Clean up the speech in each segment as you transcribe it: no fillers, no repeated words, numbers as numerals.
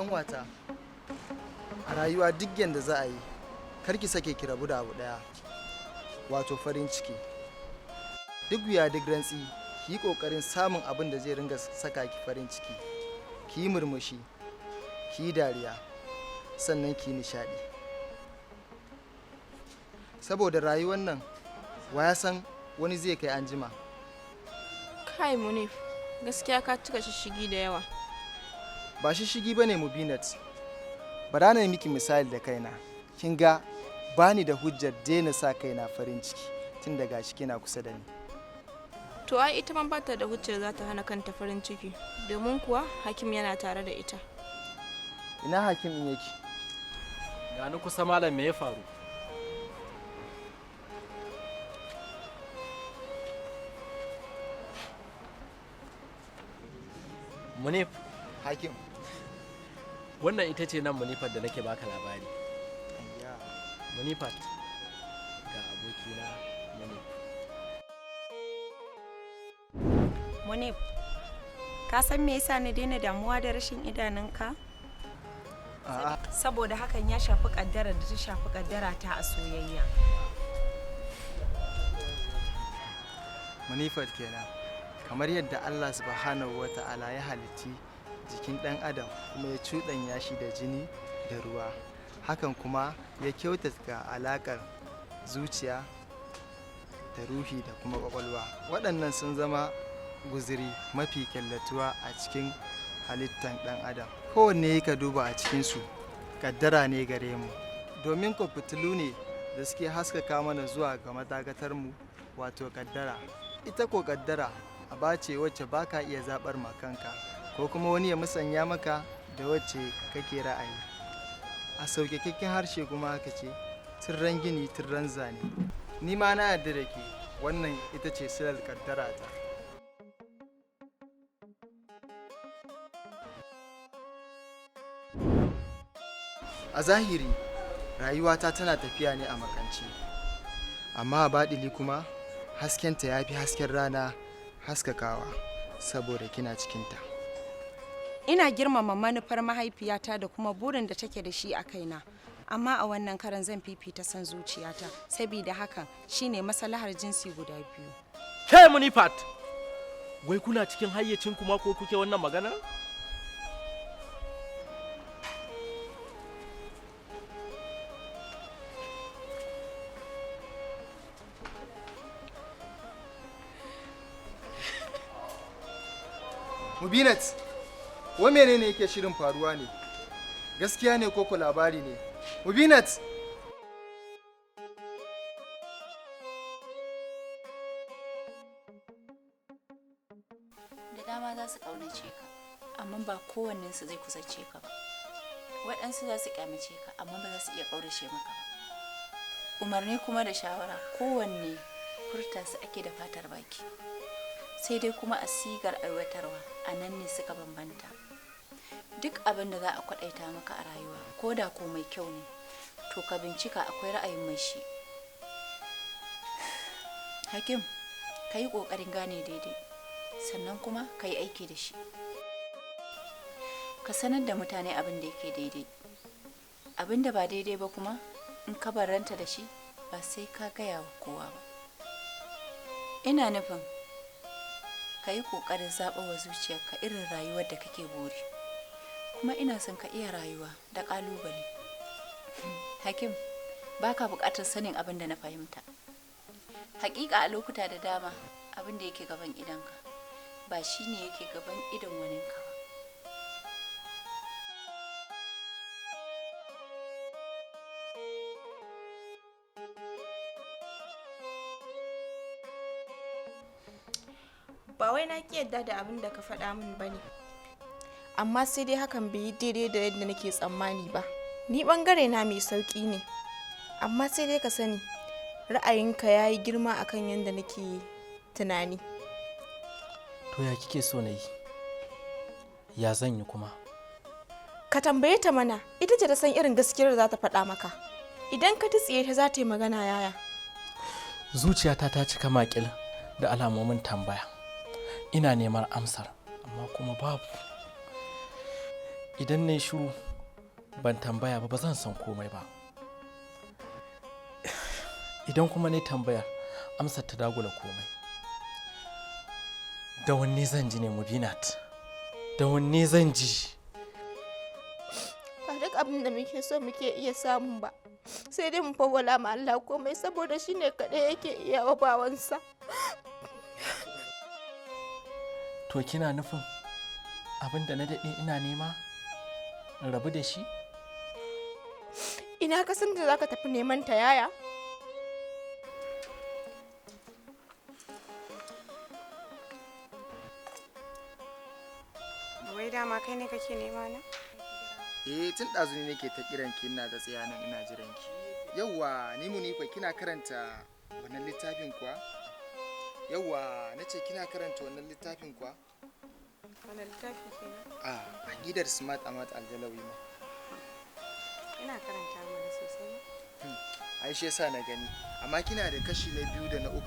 ƙanwata, a rayuwa duk yanda za a yi, kar ki sake ki rabu da abu ɗaya, wato farin ciki. Duk wuya duk rantsi, ki yi ƙoƙarin samun abin da zai ringa saka ki farin ciki. Ki yi murmushi, ki yi dariya, sannan ki yi nishaɗi. Saboda rayuwar nan, wa ya san wani zai kai anjima. Kai Munif, gaskiya ka cika shishigi da yawa. Ba shishigi ba ne Mubinat. Bara na yi miki misali da kaina. Kin ga bani da hujjar daina sa kaina farin ciki tun daga shi kina kusa da ni. To ai ita man bata da hujjar za ta hana kanta farin ciki, domin kuwa Hakim yana tare da ita. Ina Hakim in yake? Gani kusa malam, me ya faru? Munif. Hakim. Wannan ita ce nan Munifat da nake baka labari. Munifat, ga abokina Munif. Munif, ka san me yasa na daina damuwa da rashin idanunka? A'a. Saboda hakan ya shafi kaddara da ta shafi kaddara ta a soyayya. Munifat kenan. Kamar yadda Allah subhanahu wa ta'ala ya halitti jikin ɗan adam kuma ya cuɗanya shi da jini da ruwa, hakan kuma ya kyautata alaƙar zuciya da ruhi da kuma ƙwaƙwalwa. Waɗannan sun zama guziri mafi kyallatuwa a cikin halittar ɗan adam. Kowanne ka duba a cikinsu kaddara ne gare mu, domin ko fitilu ne da suke haskaka mana zuwa ga madagatar mu, wato kaddara. Ita ko kaddara aba ce wacce ba ka iya zaɓar makanka, ko kuma wani ya musanya maka da wacce kake ra'ayi. A sauƙaƙƙen harshe kuma haka ce, tirren gini tirren zane. Ni ma na yarda da ke, wannan ita ce silar kaddara ta. A zahiri rayuwata tana tafiya ne a makance, amma a baɗili kuma haskenta ya fi hasken rana haskakawa, saboda kina cikinta. Ina girmama manufar mahaifiyata da kuma burin da take da shi a kaina, amma a wannan karan zan fifita son zuciyata, saboda hakan shine maslahar jinsi guda biyu. Ke Munifat, wai kuna cikin hayyacin kuma ko kuke wannan magana? Mubinat, wa menene yake shirin faruwa ne? Gaskiya ne ko labari ne? Mubinat! Da dama za su ƙaunace ka, amma ba kowannensu zai kusace ka ba. Waɗansu za su ƙyamace ka, amma ba za su iya ƙaurace maka ba. Umarni kuma da shawara kowanne furta su ake da fatar baki. Sai dai kuma a sigar aiwatarwa a nan ne suka bambanta. Duk abin da za a kwaɗaita maka a rayuwa, ko da ko mai kyau ne, to ka bincika akwai ra'ayin mai shi. Hakim, ka yi ƙoƙarin gane daidai, sannan kuma ka yi aiki da shi. Ka sanar da mutane abin da yake daidai. Abin da ba daidai ba kuma, in ka barranta da shi, ba sai ka gaya wa kowa ba. Ina nufin ka yi ƙoƙarin zaɓa wa zuciyarka irin rayuwar da kake buri, kuma ina son ka iya rayuwa da ƙalubale. Hakim, ba ka buƙatar sanin abin da na fahimta. Haƙiƙa a lokuta da dama abin da yake gaban idanka ba shi ne yake gaban idon waninka ba. Ba wai na ki yadda da abin da ka faɗa min ba ne, amma sai dai hakan bai yi daidai da yadda nake tsammani ba. Ni ɓangare na mai sauƙi ne, amma sai dai ka sani ra'ayinka ya yi girma akan yadda nake tunani. To ya kike so na yi? Ya zan yi kuma? Ka tambaye ta mana, ita ce ta san irin gaskiyar da za ta faɗa maka. Idan ka tsiye ta za ta yi magana yaya. Zuciyata ta cika makil da alamomin tambaya. Ina neman amsar, amma kuma babu. idan na yi shiru ban tambaya ba zan san komai ba. Idan kuma na tambaya amsar ta dagula komai. Da wanne zan ji ne Mubinat? Da wanne zan ji? Ba duk abin da muke so muke iya samun ba, sai dai mu fawwala ma Allah komai saboda shi ne kaɗai yake iya wa bawansa. To kina nufin abin da na daɗe ina nema in rabu da shi? Ina ka san da za ka tafi neman ta yaya? Wai dama kai ne kake nema na? Tun ɗazu ne nake ta kiran ki ina da tsaya nan ina jiran ki. Yawwa ni Munifa kina karanta wannan littafin kuwa? Yawwa nace kina karanta wannan littafin kuwa? Wani littafi kenan? Aqidar Smart Ahmad Aljalawi ma. Ina karanta mana sosai. Ai shi yasa na gani. Amma kina da kashi na 2 da na 3?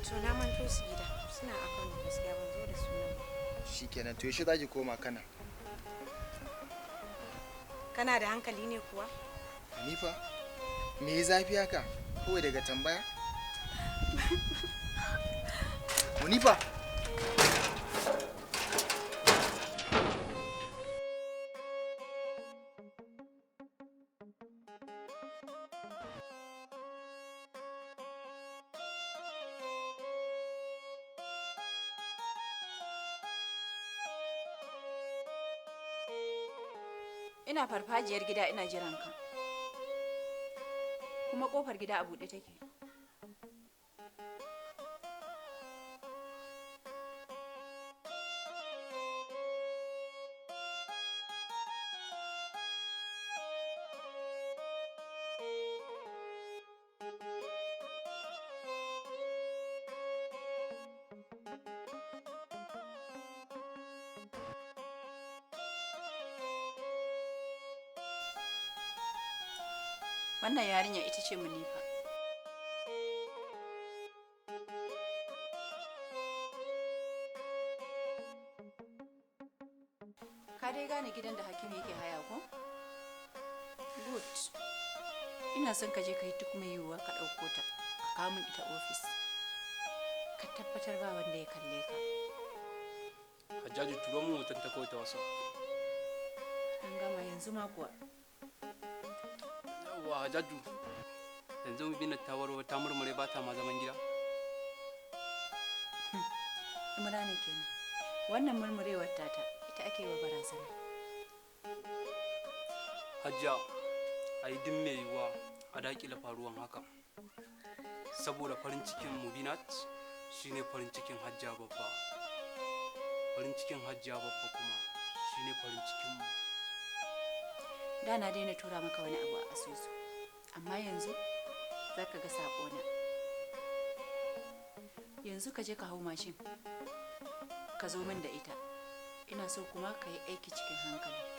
To na manto su gida. Suna a Kano gaskiya ban zo da sunan ba. Shikenan to yaushe zaki koma kana? Kana da hankali ne kuwa? Hanifa, me ya zafi haka? Kawai daga tambaya? Munifa! Ina farfajiyar gida ina jiran ka. Kuma kofar gida a buɗe take. Wannan yarinya ita ce Munifa. Ka dai gane gidan da Hakim yake haya ko? Good. Ina son ka je ka yi duk mai yiwuwa ka ɗauko ta, ka kawo min ita ofis. Ka tabbatar ba wanda ya kalle ka. Hajjaju turo min hoton ta kawai ta wasa. An gama yanzu ma kuwa. Yawwa Hajjaju, yanzu Mubinat ta warware ta murmure ba ta ma zaman gida. Imra ne kenan. Wannan murmurewar tata ita ake yi wa barazana. Hajja, a yi din mai yiwuwa a daƙile faruwan haka. Saboda farin cikin Mubinat shine farin cikin Hajja babba. Farin cikin Hajja babba kuma shine farin cikin mu. Da na daina tura maka wani abu a asusu, amma yanzu za ka ga saƙona. Yanzu ka je ka hau mashin, ka zo min da ita. Ina so kuma ka yi aiki cikin hankali.